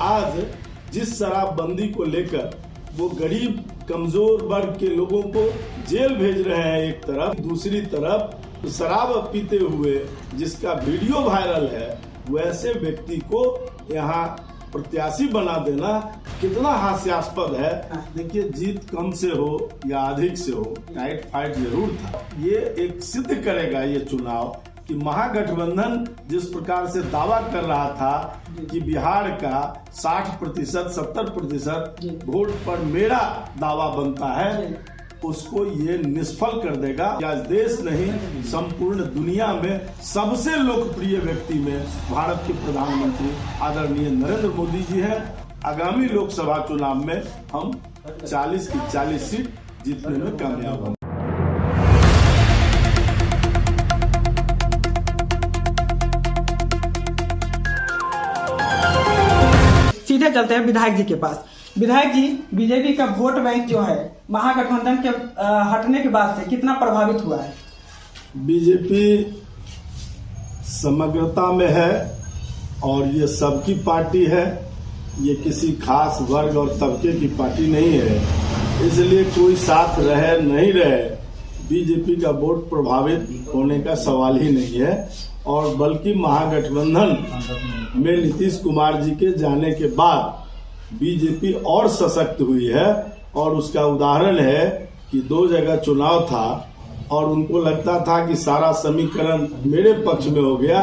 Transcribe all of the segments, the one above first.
आज जिस शराबबंदी को लेकर वो गरीब कमजोर वर्ग के लोगों को जेल भेज रहे हैं एक तरफ, दूसरी तरफ शराब पीते हुए जिसका वीडियो वायरल है, वैसे व्यक्ति को यहाँ प्रत्याशी बना देना कितना हास्यास्पद है। देखिए, जीत कम से हो या अधिक से हो, टाइट फाइट जरूर था। ये एक सिद्ध करेगा ये चुनाव कि महागठबंधन जिस प्रकार से दावा कर रहा था कि बिहार का 60% 70% वोट पर मेरा दावा बनता है, उसको ये निष्फल कर देगा। आज देश नहीं, संपूर्ण दुनिया में सबसे लोकप्रिय व्यक्ति में भारत के प्रधानमंत्री आदरणीय नरेंद्र मोदी जी हैं। आगामी लोकसभा चुनाव में हम 40 की 40 सीट जीतने में कामयाब होंगे। सीधे चलते हैं विधायक जी के पास। विधायक जी, बीजेपी का वोट बैंक जो है महागठबंधन के हटने के बाद से कितना प्रभावित हुआ है? बीजेपी समग्रता में है और ये सबकी पार्टी है, ये किसी खास वर्ग और तबके की पार्टी नहीं है, इसलिए कोई साथ रहे नहीं रहे, बीजेपी का वोट प्रभावित होने का सवाल ही नहीं है। और बल्कि महागठबंधन में नीतीश कुमार जी के जाने के बाद बीजेपी और सशक्त हुई है। और उसका उदाहरण है कि 2 जगह चुनाव था और उनको लगता था कि सारा समीकरण मेरे पक्ष में हो गया,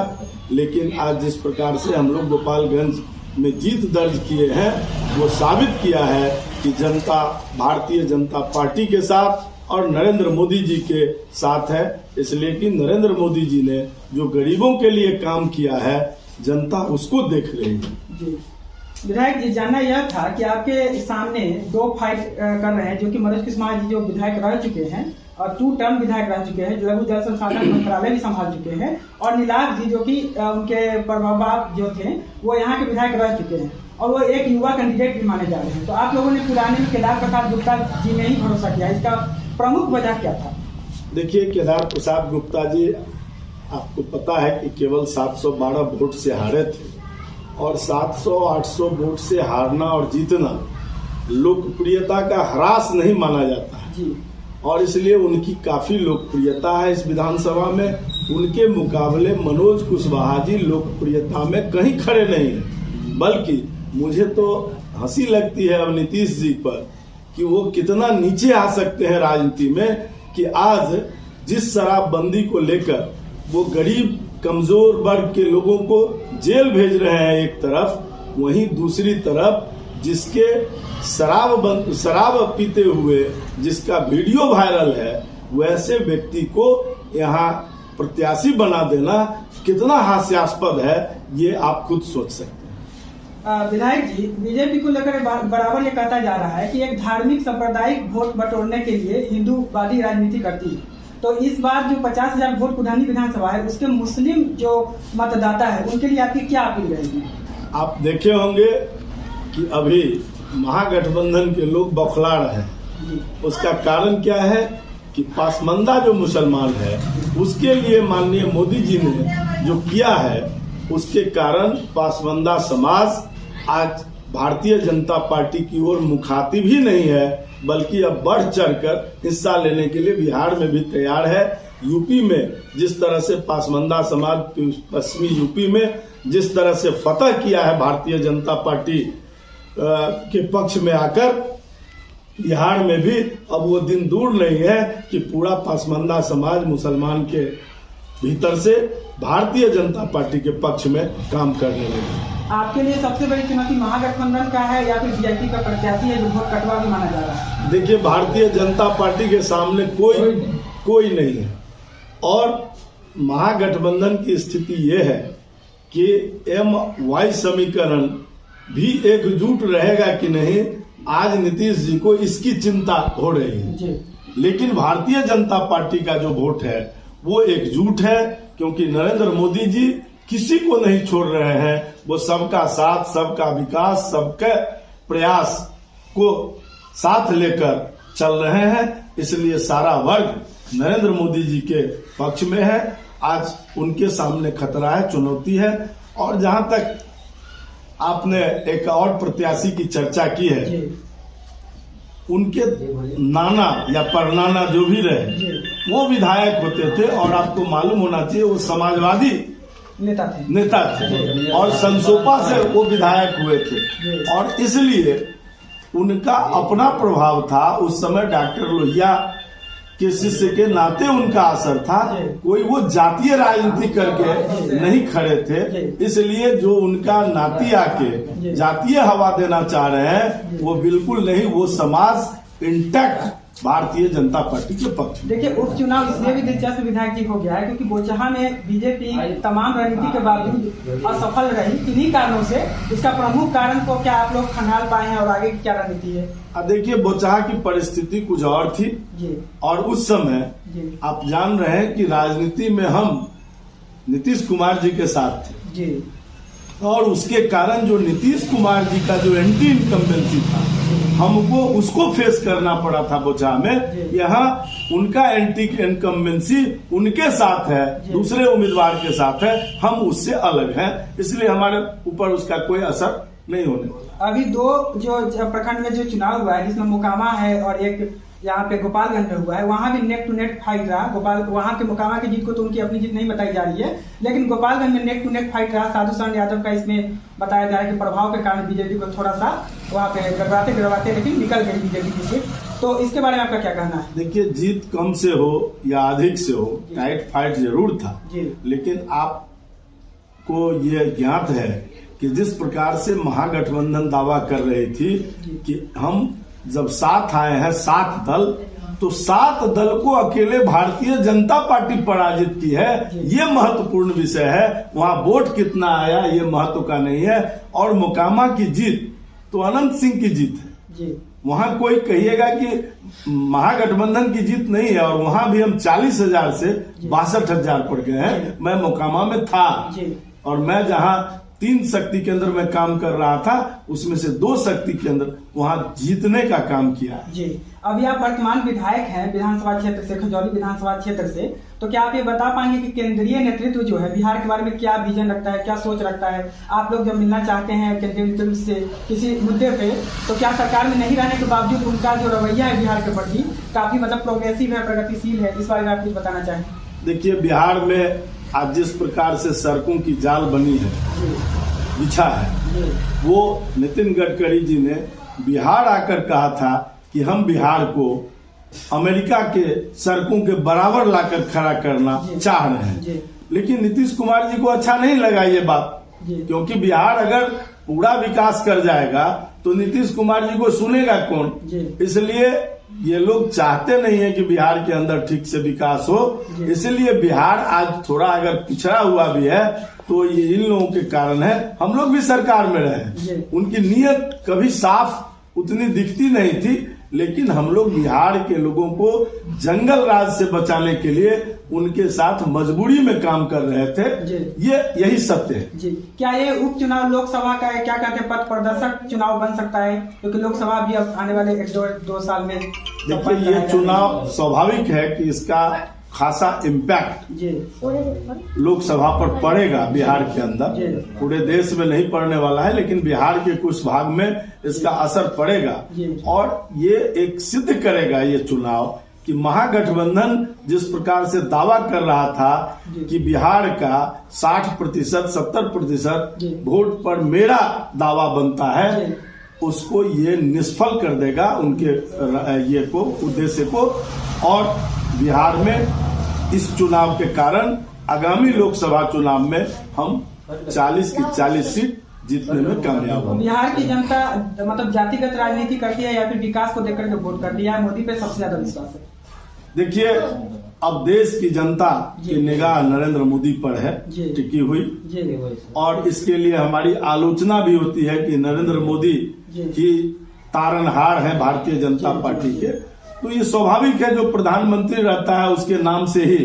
लेकिन आज जिस प्रकार से हम लोग गोपालगंज में जीत दर्ज किए हैं, वो साबित किया है कि जनता भारतीय जनता पार्टी के साथ और नरेंद्र मोदी जी के साथ है। इसलिए कि नरेंद्र मोदी जी ने जो गरीबों के लिए काम किया है, जनता उसको देख रही है। विधायक जी, जानना यह था कि आपके सामने 2 फाइट कर रहे हैं, जो कि मनोज कुशवाहा जी जो विधायक रह चुके हैं और 2 टर्म विधायक रह चुके हैं, लघु जल संसाधन मंत्रालय भी संभाल चुके हैं, और नीलाभ जी जो कि उनके प्रभाव जो थे वो यहाँ के विधायक रह चुके हैं और वो एक युवा कैंडिडेट भी माने जा रहे हैं। तो आप लोगों ने पुराने में केदार प्रसाद गुप्ता जी में ही भरोसा किया, इसका प्रमुख वजह क्या था? देखिए, केदार प्रसाद गुप्ता जी, आपको पता है कि केवल 712 वोट से हारे थे और 700-800 वोट से हारना और जीतना लोकप्रियता का ह्रास नहीं माना जाता है जी। और इसलिए उनकी काफी लोकप्रियता है इस विधानसभा में। उनके मुकाबले मनोज कुशवाहा जी लोकप्रियता में कहीं खड़े नहीं है, बल्कि मुझे तो हंसी लगती है अब नीतीश जी पर कि वो कितना नीचे आ सकते हैं राजनीति में, कि आज जिस शराबबंदी को लेकर वो गरीब कमजोर वर्ग के लोगों को जेल भेज रहे हैं एक तरफ, वहीं दूसरी तरफ जिसके शराब पीते हुए जिसका वीडियो वायरल है, वैसे व्यक्ति को यहाँ प्रत्याशी बना देना कितना हास्यास्पद है, ये आप खुद सोच सकते हैं। विधायक जी, बीजेपी को लेकर बराबर ये कहता जा रहा है कि एक धार्मिक सांप्रदायिक वोट बटोरने के लिए हिंदूवादी राजनीति करती है, तो इस बार जो 50,000 वोट कुधानी विधानसभा है, उसके मुस्लिम जो मतदाता है उनके लिए आपकी क्या अपील रहेगी? आप देखे होंगे कि अभी महागठबंधन के लोग बौखला रहे हैं। उसका कारण क्या है कि पासमंदा जो मुसलमान है, उसके लिए माननीय मोदी जी ने जो किया है, उसके कारण पासमंदा समाज आज भारतीय जनता पार्टी की ओर मुखातिब ही नहीं है, बल्कि अब बढ़ चढ़कर हिस्सा लेने के लिए बिहार में भी तैयार है। यूपी में जिस तरह से पासमंदा समाज पश्चिमी यूपी में जिस तरह से फतह किया है भारतीय जनता पार्टी के पक्ष में आकर, बिहार में भी अब वो दिन दूर नहीं है कि पूरा पासमंदा समाज मुसलमान के भीतर से भारतीय जनता पार्टी के पक्ष में काम करने लगे। आपके लिए सबसे बड़ी चुनौती महागठबंधन का है या फिर बीजेपी का प्रत्याशी है जो वोट कटवा भी माना जा रहा है? देखिए, भारतीय जनता पार्टी के सामने कोई नहीं है और महागठबंधन की स्थिति ये है कि MY समीकरण भी एकजुट रहेगा कि नहीं, आज नीतीश जी को इसकी चिंता हो रही है। लेकिन भारतीय जनता पार्टी का जो वोट है वो एकजुट है, क्योंकि नरेंद्र मोदी जी किसी को नहीं छोड़ रहे हैं। वो सबका साथ, सबका विकास, सबके प्रयास को साथ लेकर चल रहे हैं। इसलिए सारा वर्ग नरेंद्र मोदी जी के पक्ष में है। आज उनके सामने खतरा है, चुनौती है। और जहां तक आपने एक और प्रत्याशी की चर्चा की है, उनके नाना या परनाना जो भी रहे वो विधायक होते थे और आपको मालूम होना चाहिए वो समाजवादी नेता थे और संसोपा से वो विधायक हुए थे और इसलिए उनका अपना प्रभाव था। उस समय डॉक्टर लोहिया के शिष्य के नाते उनका असर था, कोई वो जातीय राजनीति करके नहीं खड़े थे। इसलिए जो उनका नाती आके जातीय हवा देना चाह रहे हैं वो बिल्कुल नहीं, वो समाज इंटैक्ट भारतीय जनता पार्टी के पक्ष। देखिए, उपचुनाव इसलिए भी दिलचस्प विधायक जी हो गया है क्योंकि बोचहा में बीजेपी तमाम रणनीति के बावजूद असफल रही। किन्हीं कारणों से इसका प्रमुख कारण को क्या आप लोग खंगाल पाए हैं और आगे की क्या रणनीति है? अब देखिए, बोचहा की परिस्थिति कुछ और थी और उस समय आप जान रहे हैं कि राजनीति में हम नीतीश कुमार जी के साथ थे और उसके कारण जो नीतीश कुमार जी का जो एंटी इनकम्बेंसी था हमको उसको फेस करना पड़ा था बोचहा में। यहाँ उनका एंटी इनकम्बेंसी उनके साथ है, दूसरे उम्मीदवार के साथ है, हम उससे अलग हैं, इसलिए हमारे ऊपर उसका कोई असर नहीं होने वाला। अभी दो जो प्रखंड में जो चुनाव हुआ है जिसमें मोकामा है और एक यहाँ पे गोपालगंज में हुआ है, वहाँ भी नेक टू नेक फाइट रहा। वहाँ के मोकामा की जीत को तो उनकी अपनी जीत नहीं बताई जा रही है, लेकिन गोपालगंज में नेक टू नेक फाइट रहा। साधु शरण यादव का इसमें बताया जा रहा है कि प्रभाव के कारण बीजेपी को थोड़ा सा वहाँ पे गड़बड़ाते लेकिन निकल गई बीजेपी की सीट। तो इसके बारे में आपका क्या कहना है? देखिए, जीत कम से हो या अधिक से हो, टाइट फाइट जरूर था, लेकिन आपको ये ज्ञात है कि जिस प्रकार से महागठबंधन दावा कर रही थी कि हम जब साथ आए हैं 7 दल, तो 7 दल को अकेले भारतीय जनता पार्टी पराजित की है, ये महत्वपूर्ण विषय है। वहाँ वोट कितना आया ये महत्व का नहीं है। और मोकामा की जीत तो अनंत सिंह की जीत है, वहाँ कोई कहिएगा कि महागठबंधन की जीत नहीं है। और वहाँ भी हम 40,000 से 62,000 पर गए हैं। मैं मोकामा में था और मैं जहाँ 3 शक्ति केंद्र में काम कर रहा था उसमें से 2 शक्ति केंद्र वहाँ जीतने का काम किया जी। अभी आप वर्तमान विधायक हैं विधानसभा क्षेत्र से, खजौली विधानसभा क्षेत्र से, तो क्या आप ये बता पाएंगे कि केंद्रीय नेतृत्व जो है बिहार के बारे में क्या विजन रखता है, क्या सोच रखता है? आप लोग जब मिलना चाहते हैं केंद्रीय नेतृत्व से किसी मुद्दे पे, तो क्या सरकार में नहीं रहने के बावजूद उनका जो रवैया है बिहार के प्रति काफी प्रोग्रेसिव है, प्रगतिशील है? इस बारे में आप कुछ बताना चाहें? देखिए, बिहार में आज जिस प्रकार से सड़कों की जाल बनी है, बिछा है, वो नितिन गडकरी जी ने बिहार आकर कहा था कि हम बिहार को अमेरिका के सड़कों के बराबर लाकर खड़ा करना चाह रहे हैं। लेकिन नीतीश कुमार जी को अच्छा नहीं लगा ये बात, क्योंकि बिहार अगर पूरा विकास कर जाएगा तो नीतीश कुमार जी को सुनेगा कौन। इसलिए ये लोग चाहते नहीं है कि बिहार के अंदर ठीक से विकास हो। इसलिए बिहार आज थोड़ा अगर पिछड़ा हुआ भी है तो ये इन लोगों के कारण है। हम लोग भी सरकार में रहे, उनकी नीयत कभी साफ उतनी दिखती नहीं थी, लेकिन हम लोग बिहार के लोगों को जंगल राज से बचाने के लिए उनके साथ मजबूरी में काम कर रहे थे। ये यही सत्य है जी। क्या ये उपचुनाव लोकसभा का क्या कहते हैं पथ प्रदर्शक चुनाव बन सकता है? क्योंकि लोकसभा भी अब आने वाले 1-2 साल में, देखिए, ये चुनाव स्वाभाविक है कि इसका खासा इम्पैक्ट लोकसभा पर पड़ेगा बिहार के अंदर। पूरे देश में नहीं पड़ने वाला है, लेकिन बिहार के कुछ भाग में इसका असर पड़ेगा। और ये एक सिद्ध करेगा ये चुनाव कि महागठबंधन जिस प्रकार से दावा कर रहा था कि बिहार का 60% 70% वोट पर मेरा दावा बनता है, उसको ये निष्फल कर देगा उनके ये को उद्देश्य को। और बिहार में इस चुनाव के कारण आगामी लोकसभा चुनाव में हम 40 की 40 सीट जीतने में कामयाब होंगे। बिहार की जनता जातिगत राजनीति करती है या फिर विकास को देखकर के वोट करती है? मोदी पे सबसे ज्यादा विश्वास है? देखिए, अब देश की जनता की निगाह नरेंद्र मोदी पर है टिकी हुई, और इसके लिए हमारी आलोचना भी होती है कि नरेंद्र मोदी ही तारनहार है भारतीय जनता पार्टी के। तो ये स्वाभाविक है, जो प्रधानमंत्री रहता है उसके नाम से ही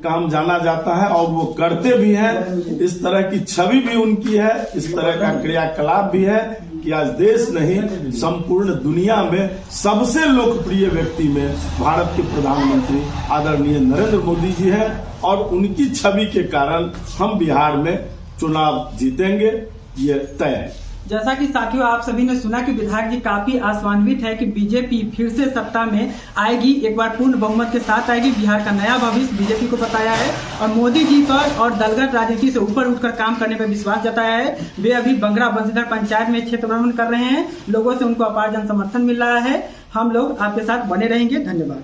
काम जाना जाता है और वो करते भी हैं। इस तरह की छवि भी उनकी है, इस तरह का क्रियाकलाप भी है कि आज देश नहीं संपूर्ण दुनिया में सबसे लोकप्रिय व्यक्ति में भारत के प्रधानमंत्री आदरणीय नरेंद्र मोदी जी हैं। और उनकी छवि के कारण हम बिहार में चुनाव जीतेंगे, ये तय है। जैसा कि साथियों आप सभी ने सुना कि विधायक जी काफी आशान्वित है कि बीजेपी फिर से सत्ता में आएगी, एक बार पूर्ण बहुमत के साथ आएगी। बिहार का नया भविष्य बीजेपी को बताया है और मोदी जी पर और दलगत राजनीति से ऊपर उठकर काम करने पर विश्वास जताया है। वे अभी बंगरा बंसीधर पंचायत में क्षेत्र भ्रमण कर रहे हैं, लोगों से उनको अपार जन समर्थन मिल रहा है। हम लोग आपके साथ बने रहेंगे। धन्यवाद।